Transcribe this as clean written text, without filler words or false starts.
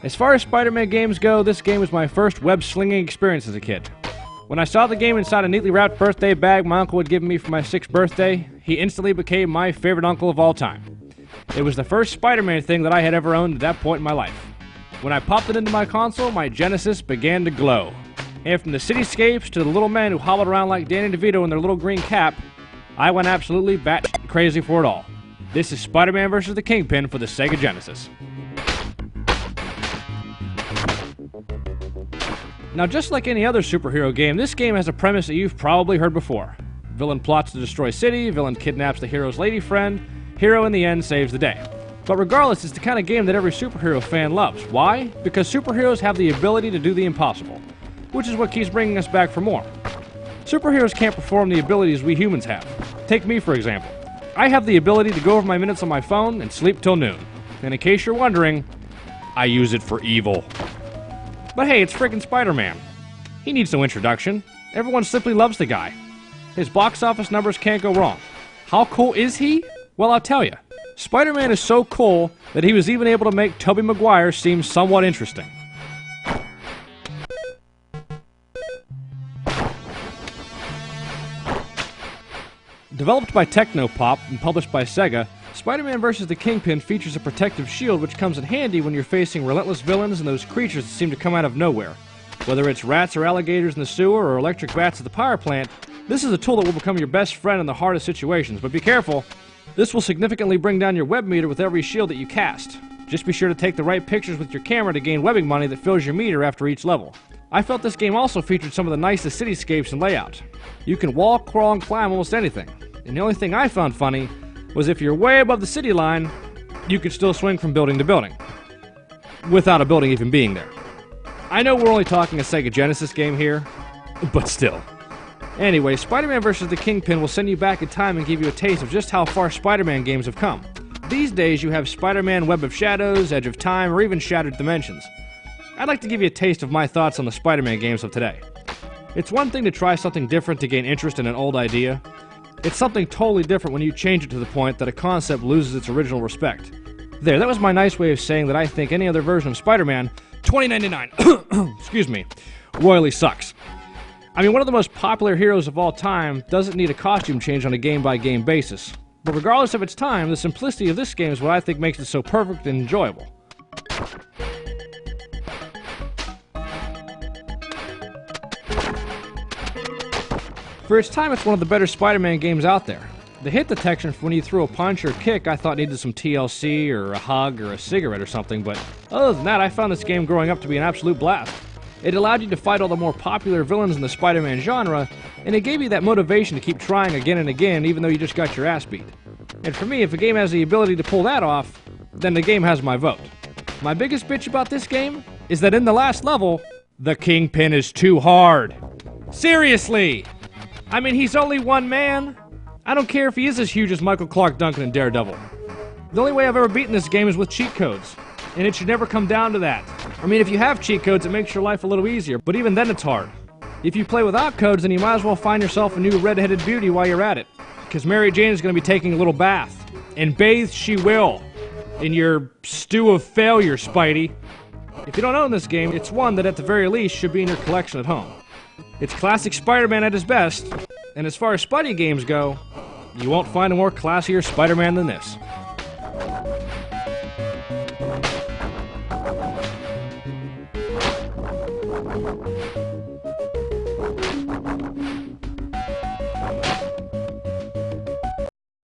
As far as Spider-Man games go, this game was my first web-slinging experience as a kid. When I saw the game inside a neatly wrapped birthday bag my uncle had given me for my 6th birthday, he instantly became my favorite uncle of all time. It was the first Spider-Man thing that I had ever owned at that point in my life. When I popped it into my console, my Genesis began to glow. And from the cityscapes to the little men who hobbled around like Danny DeVito in their little green cap, I went absolutely batshit crazy for it all. This is Spider-Man vs. the Kingpin for the Sega Genesis. Now, just like any other superhero game, this game has a premise that you've probably heard before. Villain plots to destroy city, villain kidnaps the hero's lady friend, hero in the end saves the day. But regardless, it's the kind of game that every superhero fan loves. Why? Because superheroes have the ability to do the impossible, which is what keeps bringing us back for more. Superheroes can't perform the abilities we humans have. Take me, for example. I have the ability to go over my minutes on my phone and sleep till noon. And in case you're wondering, I use it for evil. But hey, it's freaking Spider-Man. He needs no introduction. Everyone simply loves the guy. His box office numbers can't go wrong. How cool is he? Well, I'll tell you. Spider-Man is so cool that he was even able to make Tobey Maguire seem somewhat interesting. Developed by Technopop and published by Sega, Spider-Man vs. the Kingpin features a protective shield which comes in handy when you're facing relentless villains and those creatures that seem to come out of nowhere. Whether it's rats or alligators in the sewer or electric bats at the power plant, this is a tool that will become your best friend in the hardest situations. But be careful, this will significantly bring down your web meter with every shield that you cast. Just be sure to take the right pictures with your camera to gain webbing money that fills your meter after each level. I felt this game also featured some of the nicest cityscapes and layout. You can walk, crawl, and climb almost anything. And the only thing I found funny was if you're way above the city line, you could still swing from building to building, without a building even being there. I know we're only talking a Sega Genesis game here, but still. Anyway, Spider-Man vs. the Kingpin will send you back in time and give you a taste of just how far Spider-Man games have come. These days you have Spider-Man Web of Shadows, Edge of Time, or even Shattered Dimensions. I'd like to give you a taste of my thoughts on the Spider-Man games of today. It's one thing to try something different to gain interest in an old idea. It's something totally different when you change it to the point that a concept loses its original respect. There, that was my nice way of saying that I think any other version of Spider-Man, 2099, excuse me, royally sucks. I mean, one of the most popular heroes of all time doesn't need a costume change on a game-by-game basis. But regardless of its time, the simplicity of this game is what I think makes it so perfect and enjoyable. For its time, it's one of the better Spider-Man games out there. The hit detection for when you threw a punch or kick I thought needed some TLC or a hug or a cigarette or something, but other than that, I found this game growing up to be an absolute blast. It allowed you to fight all the more popular villains in the Spider-Man genre, and it gave you that motivation to keep trying again and again even though you just got your ass beat. And for me, if a game has the ability to pull that off, then the game has my vote. My biggest bitch about this game is that in the last level, the Kingpin is too hard. Seriously! I mean, he's only one man. I don't care if he is as huge as Michael Clark Duncan in Daredevil. The only way I've ever beaten this game is with cheat codes, and it should never come down to that. I mean, if you have cheat codes, it makes your life a little easier, but even then it's hard. If you play without codes, then you might as well find yourself a new red-headed beauty while you're at it, because Mary Jane is going to be taking a little bath, and bathe she will, in your stew of failure, Spidey. If you don't own this game, it's one that at the very least should be in your collection at home. It's classic Spider-Man at his best, and as far as Spidey games go, you won't find a more classier Spider-Man than this.